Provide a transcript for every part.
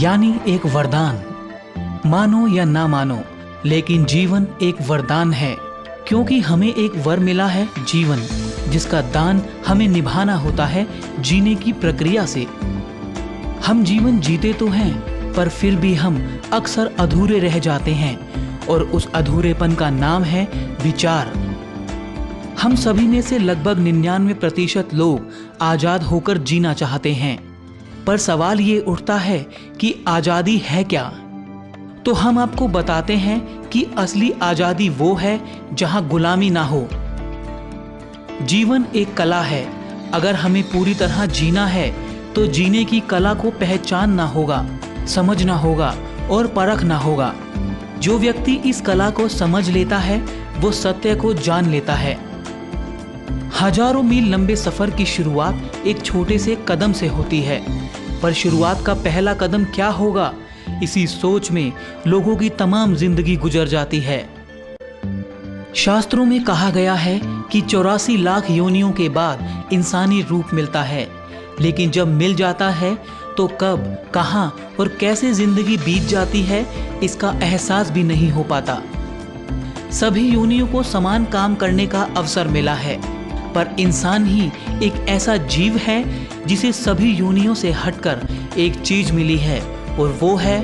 यानी एक वरदान। मानो या ना मानो, लेकिन जीवन एक वरदान है, क्योंकि हमें एक वर मिला है जीवन, जिसका दान हमें निभाना होता है जीने की प्रक्रिया से। हम जीवन जीते तो हैं, पर फिर भी हम अक्सर अधूरे रह जाते हैं, और उस अधूरेपन का नाम है विचार। हम सभी में से लगभग 99% लोग आजाद होकर जीना चाहते हैं, पर सवाल ये उठता है कि आजादी है क्या? तो हम आपको बताते हैं कि असली आजादी वो है जहां गुलामी ना हो। जीवन एक कला है। अगर हमें पूरी तरह जीना है तो जीने की कला को पहचानना होगा, समझना होगा और परखना होगा। जो व्यक्ति इस कला को समझ लेता है वो सत्य को जान लेता है। हजारों मील लंबे सफर की शुरुआत एक छोटे से कदम से होती है, पर शुरुआत का पहला कदम क्या होगा, इसी सोच में लोगों की तमाम जिंदगी गुजर जाती है। शास्त्रों में कहा गया है कि 84 लाख योनियों के बाद इंसानी रूप मिलता है, लेकिन जब मिल जाता है तो कब, कहां और कैसे जिंदगी बीत जाती है इसका एहसास भी नहीं हो पाता। सभी योनियों को समान काम करने का अवसर मिला है, पर इंसान ही एक ऐसा जीव है जिसे सभी योनियों से हटकर एक चीज मिली है, और वो है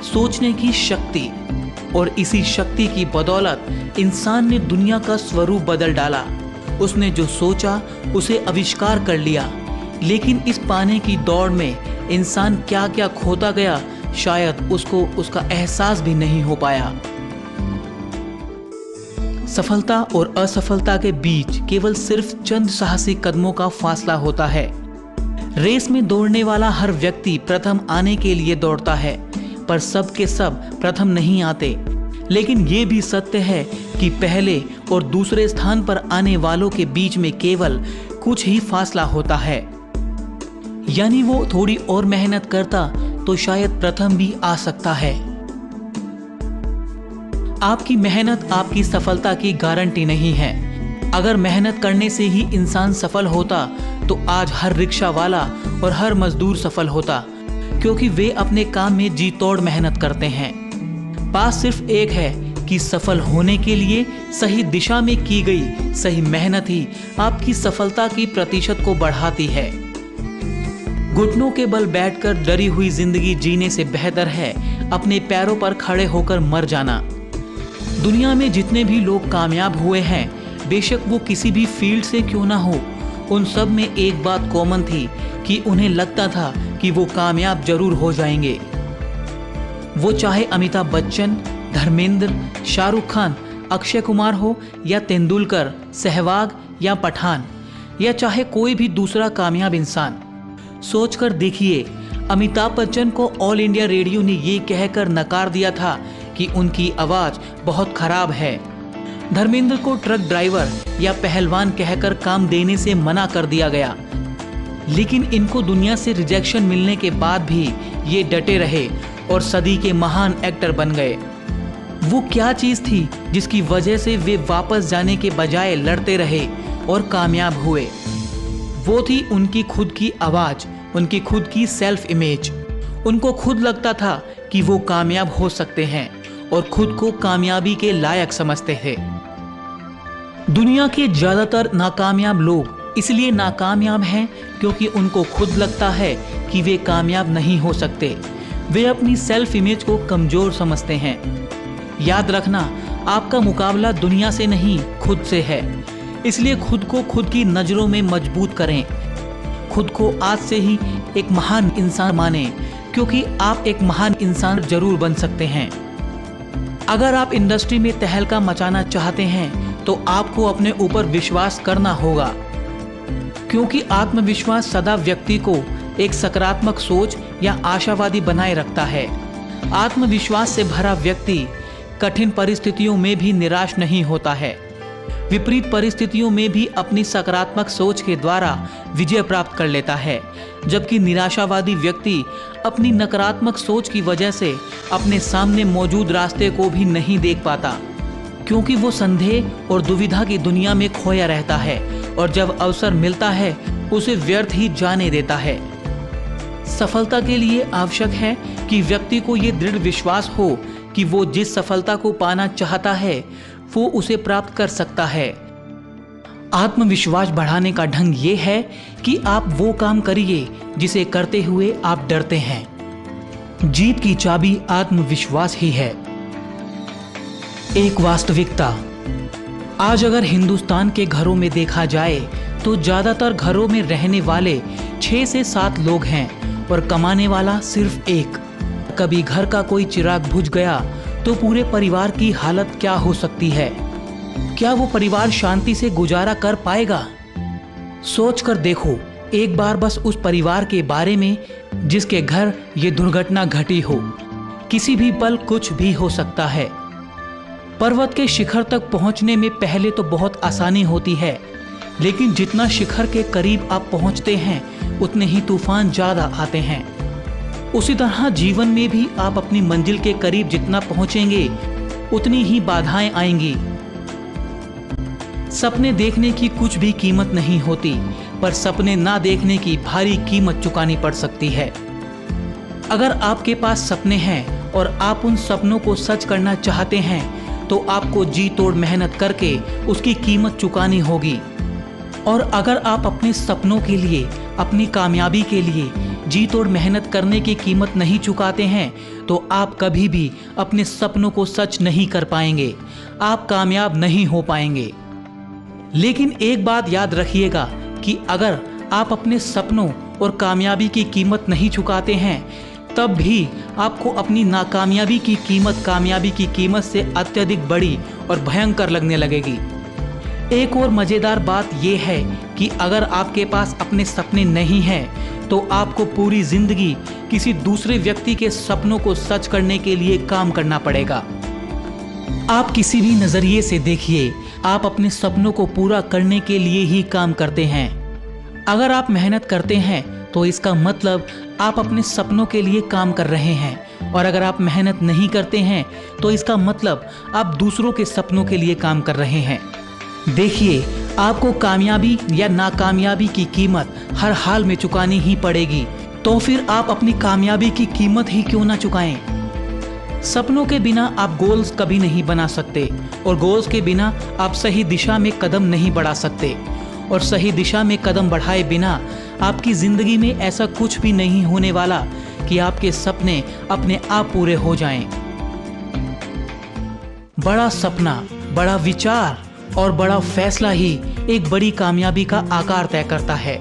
सोचने की शक्ति। और इसी शक्ति की बदौलत इंसान ने दुनिया का स्वरूप बदल डाला। उसने जो सोचा उसे आविष्कार कर लिया, लेकिन इस पाने की दौड़ में इंसान क्या क्या खोता गया, शायद उसको उसका एहसास भी नहीं हो पाया। सफलता और असफलता के बीच केवल सिर्फ चंद साहसी कदमों का फासला होता है। रेस में दौड़ने वाला हर व्यक्ति प्रथम आने के लिए दौड़ता है, पर सब के सब प्रथम नहीं आते। लेकिन ये भी सत्य है कि पहले और दूसरे स्थान पर आने वालों के बीच में केवल कुछ ही फासला होता है। यानी वो थोड़ी और मेहनत करता तो शायद प्रथम भी आ सकता है। आपकी मेहनत आपकी सफलता की गारंटी नहीं है। अगर मेहनत करने से ही इंसान सफल होता तो आज हर रिक्शा वाला और हर मजदूर सफल होता, क्योंकि वे अपने काम में जी तोड़ मेहनत करते हैं। बात सिर्फ एक है कि सफल होने के लिए सही दिशा में की गई सही मेहनत ही आपकी सफलता की प्रतिशत को बढ़ाती है। घुटनों के बल बैठकर डरी हुई जिंदगी जीने से बेहतर है अपने पैरों पर खड़े होकर मर जाना। दुनिया में जितने भी लोग कामयाब हुए हैं, बेशक वो किसी भी फील्ड से क्यों ना हो, उन सब में एक बात कॉमन थी कि उन्हें लगता था कि वो कामयाब जरूर हो जाएंगे। वो चाहे अमिताभ बच्चन, धर्मेंद्र, शाहरुख खान, अक्षय कुमार हो, या तेंदुलकर, सहवाग या पठान, या चाहे कोई भी दूसरा कामयाब इंसान। सोचकर देखिए, अमिताभ बच्चन को ऑल इंडिया रेडियो ने ये कहकर नकार दिया था कि उनकी आवाज बहुत खराब है। धर्मेंद्र को ट्रक ड्राइवर या पहलवान कहकर काम देने से मना कर दिया गया, लेकिन इनको दुनिया से रिजेक्शन मिलने के बाद भी ये डटे रहे और सदी के महान एक्टर बन गए। वो क्या चीज थी जिसकी वजह से वे वापस जाने के बजाय लड़ते रहे और कामयाब हुए? वो थी उनकी खुद की आवाज, उनकी खुद की सेल्फ इमेज। उनको खुद लगता था कि वो कामयाब हो सकते हैं और खुद को कामयाबी के लायक समझते थे। दुनिया के ज्यादातर नाकामयाब लोग इसलिए नाकामयाब हैं क्योंकि उनको खुद लगता है कि वे कामयाब नहीं हो सकते। वे अपनी सेल्फ इमेज को कमजोर समझते हैं। याद रखना, आपका मुकाबला दुनिया से नहीं, खुद से है। इसलिए खुद को खुद की नजरों में मजबूत करें। खुद को आज से ही एक महान इंसान माने, क्योंकि आप एक महान इंसान जरूर बन सकते हैं। अगर आप इंडस्ट्री में तहलका मचाना चाहते हैं तो आपको अपने ऊपर विश्वास करना होगा, क्योंकि आत्मविश्वास सदा व्यक्ति को एक सकारात्मक सोच या आशावादी बनाए रखता है। आत्मविश्वास से भरा व्यक्ति कठिन परिस्थितियों में भी निराश नहीं होता है। विपरीत परिस्थितियों में भी अपनी सकारात्मक सोच के द्वारा विजय प्राप्त कर लेता है, जबकि निराशावादी व्यक्ति अपनी नकारात्मक सोच की वजह से अपने सामने मौजूद रास्ते को भी नहीं देख पाता, क्योंकि वो संदेह और दुविधा की दुनिया में खोया रहता है और जब अवसर मिलता है उसे व्यर्थ ही जाने देता है। सफलता के लिए आवश्यक है कि व्यक्ति को ये दृढ़ विश्वास हो कि वो जिस सफलता को पाना चाहता है वो उसे प्राप्त कर सकता है। आत्मविश्वास बढ़ाने का ढंग ये है कि आप वो काम करिए जिसे करते हुए आप डरते हैं। जीत की चाबी आत्मविश्वास ही है। एक वास्तविकता, आज अगर हिंदुस्तान के घरों में देखा जाए तो ज्यादातर घरों में रहने वाले 6 से 7 लोग हैं और कमाने वाला सिर्फ एक। कभी घर का कोई चिराग बुझ गया तो पूरे परिवार की हालत क्या हो सकती है? क्या वो परिवार शांति से गुजारा कर पाएगा? सोच कर देखो एक बार बस उस परिवार के बारे में जिसके घर ये दुर्घटना घटी हो। किसी भी पल कुछ भी हो सकता है। पर्वत के शिखर तक पहुंचने में पहले तो बहुत आसानी होती है, लेकिन जितना शिखर के करीब आप पहुंचते हैं उतने ही तूफान ज्यादा आते हैं। उसी तरह जीवन में भी आप अपनी मंजिल के करीब जितना पहुंचेंगे उतनी ही बाधाएं आएंगी। सपने देखने की कुछ भी कीमत नहीं होती, पर सपने ना देखने की भारी कीमत चुकानी पड़ सकती है। अगर आपके पास सपने हैं और आप उन सपनों को सच करना चाहते हैं तो आपको जी तोड़ मेहनत करके उसकी कीमत चुकानी होगी। और अगर आप अपने सपनों के लिए, अपनी कामयाबी के लिए जी तोड़ मेहनत करने की कीमत नहीं चुकाते हैं तो आप कभी भी अपने सपनों को सच नहीं कर पाएंगे, आप कामयाब नहीं हो पाएंगे। लेकिन एक बात याद रखिएगा कि अगर आप अपने सपनों और कामयाबी की कीमत नहीं चुकाते हैं तब भी आपको अपनी नाकामयाबी की कीमत कामयाबी की कीमत से अत्यधिक बड़ी और भयंकर लगने लगेगी। एक और मजेदार बात यह है कि अगर आपके पास अपने सपने नहीं हैं तो आपको पूरी जिंदगी किसी दूसरे व्यक्ति के सपनों को सच करने के लिए काम करना पड़ेगा। आप किसी भी नजरिए से देखिए, आप अपने सपनों को पूरा करने के लिए ही काम करते हैं। अगर आप मेहनत करते हैं तो इसका मतलब आप अपने सपनों के लिए काम कर रहे हैं, और अगर आप मेहनत नहीं करते हैं तो इसका मतलब आप दूसरों के सपनों के लिए काम कर रहे हैं। देखिए, आपको कामयाबी या नाकामयाबी की कीमत हर हाल में चुकानी ही पड़ेगी, तो फिर आप अपनी कामयाबी की कीमत ही क्यों ना चुकाएं। सपनों के बिना आप गोल्स कभी नहीं बना सकते, और गोल्स के बिना आप सही दिशा में कदम नहीं बढ़ा सकते, और सही दिशा में कदम बढ़ाए बिना आपकी जिंदगी में ऐसा कुछ भी नहीं होने वाला कि आपके सपने अपने आप पूरे हो जाएं। बड़ा सपना, बड़ा विचार और बड़ा फैसला ही एक बड़ी कामयाबी का आकार तय करता है।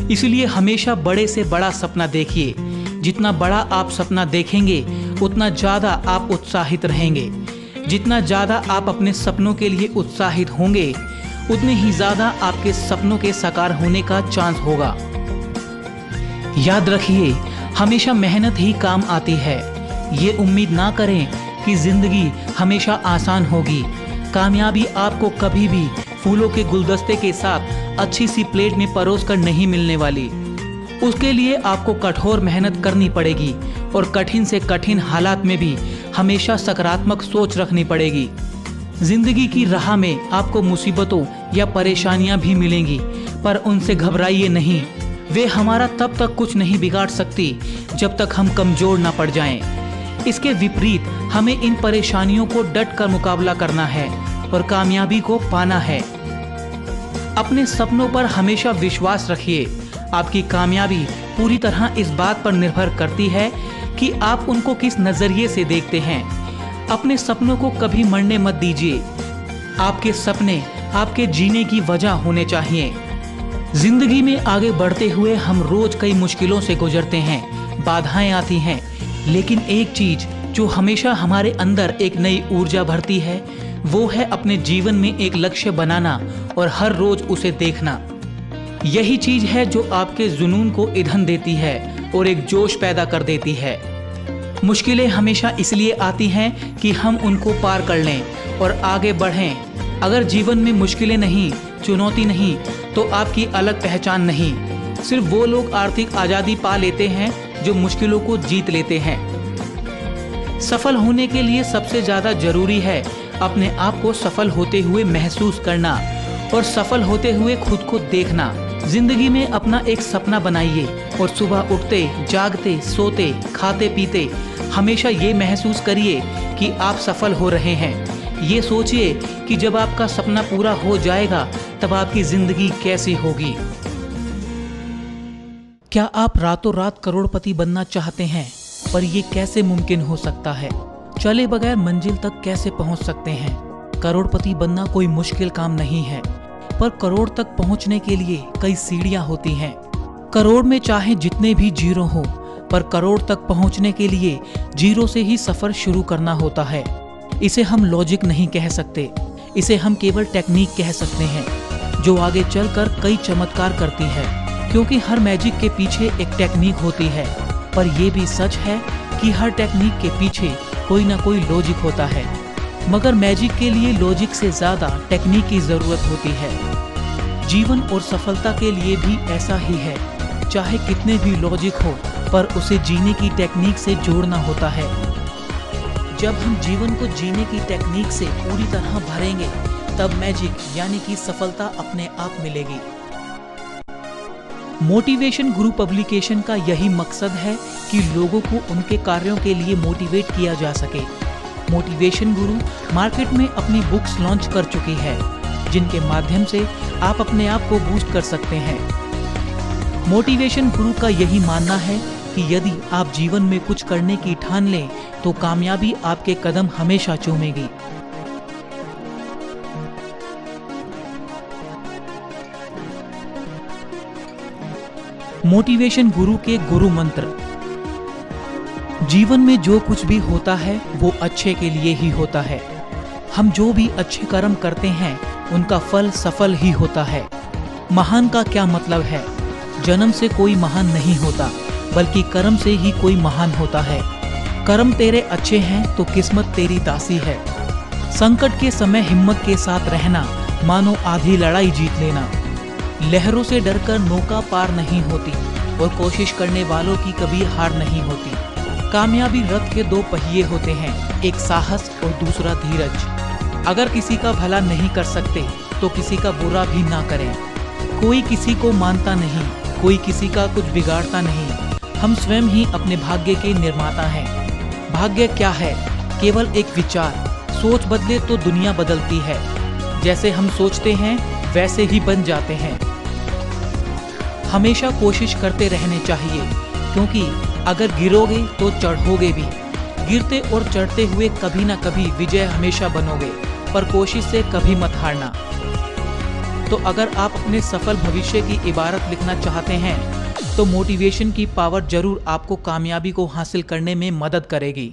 इसलिए हमेशा बड़े से बड़ा सपना देखिए। जितना बड़ा आप सपना देखेंगे उतना ज़्यादा आप उत्साहित रहेंगे। जितना ज़्यादा आप अपने सपनों के लिए उत्साहित होंगे उतने ही ज़्यादा आपके सपनों के साकार होने का चांस होगा। याद रखिए, हमेशा मेहनत ही काम आती है। ये उम्मीद ना करें कि जिंदगी हमेशा आसान होगी। कामयाबी आपको कभी भी फूलों के गुलदस्ते के साथ अच्छी सी प्लेट में परोस कर नहीं मिलने वाली। उसके लिए आपको कठोर मेहनत करनी पड़ेगी, और कठिन से कठिन हालात में भी हमेशा सकारात्मक सोच रखनी पड़ेगी। जिंदगी की राह में आपको मुसीबतों या परेशानियां भी मिलेंगी, पर उनसे घबराइए नहीं। वे हमारा तब तक कुछ नहीं बिगाड़ सकती जब तक हम कमजोर ना पड़ जाएं। इसके विपरीत हमें इन परेशानियों को डट कर मुकाबला करना है और कामयाबी को पाना है। अपने सपनों पर हमेशा विश्वास रखिए। आपकी कामयाबी पूरी तरह इस बात पर निर्भर करती है कि आप उनको किस नजरिए से देखते हैं। अपने सपनों को कभी मरने मत दीजिए। आपके सपने आपके जीने की वजह होने चाहिए। जिंदगी में आगे बढ़ते हुए हम रोज कई मुश्किलों से गुजरते हैं, बाधाएं आती हैं, लेकिन एक चीज जो हमेशा हमारे अंदर एक नई ऊर्जा भरती है वो है अपने जीवन में एक लक्ष्य बनाना और हर रोज उसे देखना। यही चीज है जो आपके जुनून को ईंधन देती है और एक जोश पैदा कर देती है। मुश्किलें हमेशा इसलिए आती हैं कि हम उनको पार कर लें और आगे बढ़ें। अगर जीवन में मुश्किलें नहीं, चुनौती नहीं, तो आपकी अलग पहचान नहीं। सिर्फ वो लोग आर्थिक आज़ादी पा लेते हैं जो मुश्किलों को जीत लेते हैं। सफल होने के लिए सबसे ज़्यादा जरूरी है अपने आप को सफल होते हुए महसूस करना और सफल होते हुए खुद को देखना। जिंदगी में अपना एक सपना बनाइए और सुबह उठते, जागते, सोते, खाते पीते हमेशा ये महसूस करिए कि आप सफल हो रहे हैं। ये सोचिए कि जब आपका सपना पूरा हो जाएगा तब आपकी जिंदगी कैसी होगी। क्या आप रातों रात करोड़पति बनना चाहते हैं? पर ये कैसे मुमकिन हो सकता है? चले बगैर मंजिल तक कैसे पहुंच सकते हैं? करोड़पति बनना कोई मुश्किल काम नहीं है, पर करोड़ तक पहुंचने के लिए कई सीढ़ियां होती हैं। करोड़ में चाहे जितने भी जीरो हो, पर करोड़ तक पहुंचने के लिए जीरो से ही सफर शुरू करना होता है। इसे हम लॉजिक नहीं कह सकते, इसे हम केवल टेक्निक कह सकते हैं, जो आगे चलकर कई चमत्कार करती है। क्योंकि हर मैजिक के पीछे एक टेक्निक होती है, पर यह भी सच है कि हर टेक्निक के पीछे कोई ना कोई लॉजिक होता है। मगर मैजिक के लिए लॉजिक से ज्यादा टेक्निक की जरूरत होती है। जीवन और सफलता के लिए भी ऐसा ही है। चाहे कितने भी लॉजिक हो, पर उसे जीने की टेक्निक से जोड़ना होता है। जब हम जीवन को जीने की टेक्निक से पूरी तरह भरेंगे, तब मैजिक यानी कि सफलता अपने आप मिलेगी। मोटिवेशन गुरु पब्लिकेशन का यही मकसद है कि लोगों को उनके कार्यों के लिए मोटिवेट किया जा सके। मोटिवेशन गुरु मार्केट में अपनी बुक्स लॉन्च कर चुकी है, जिनके माध्यम से आप अपने आप को बूस्ट कर सकते हैं। मोटिवेशन गुरु का यही मानना है कि यदि आप जीवन में कुछ करने की ठान लें तो कामयाबी आपके कदम हमेशा चूमेगी। मोटिवेशन गुरु के गुरु मंत्र। जीवन में जो कुछ भी होता है वो अच्छे के लिए ही होता है। हम जो भी अच्छे कर्म करते हैं उनका फल सफल ही होता है। महान का क्या मतलब है? जन्म से कोई महान नहीं होता, बल्कि कर्म से ही कोई महान होता है। कर्म तेरे अच्छे हैं तो किस्मत तेरी दासी है। संकट के समय हिम्मत के साथ रहना मानो आधी लड़ाई जीत लेना। लहरों से डरकर नौका पार नहीं होती और कोशिश करने वालों की कभी हार नहीं होती। कामयाबी रथ के दो पहिए होते हैं, एक साहस और दूसरा धीरज। अगर किसी का भला नहीं कर सकते तो किसी का बुरा भी ना करें। कोई किसी को मानता नहीं, कोई किसी का कुछ बिगाड़ता नहीं। हम स्वयं ही अपने भाग्य के निर्माता हैं। भाग्य क्या है? केवल एक विचार। सोच बदले तो दुनिया बदलती है। जैसे हम सोचते हैं वैसे ही बन जाते हैं। हमेशा कोशिश करते रहने चाहिए, क्योंकि अगर गिरोगे तो चढ़ोगे भी। गिरते और चढ़ते हुए कभी ना कभी विजय हमेशा बनोगे, पर कोशिश से कभी मत हारना। तो अगर आप अपने सफल भविष्य की इबारत लिखना चाहते हैं तो मोटिवेशन की पावर जरूर आपको कामयाबी को हासिल करने में मदद करेगी।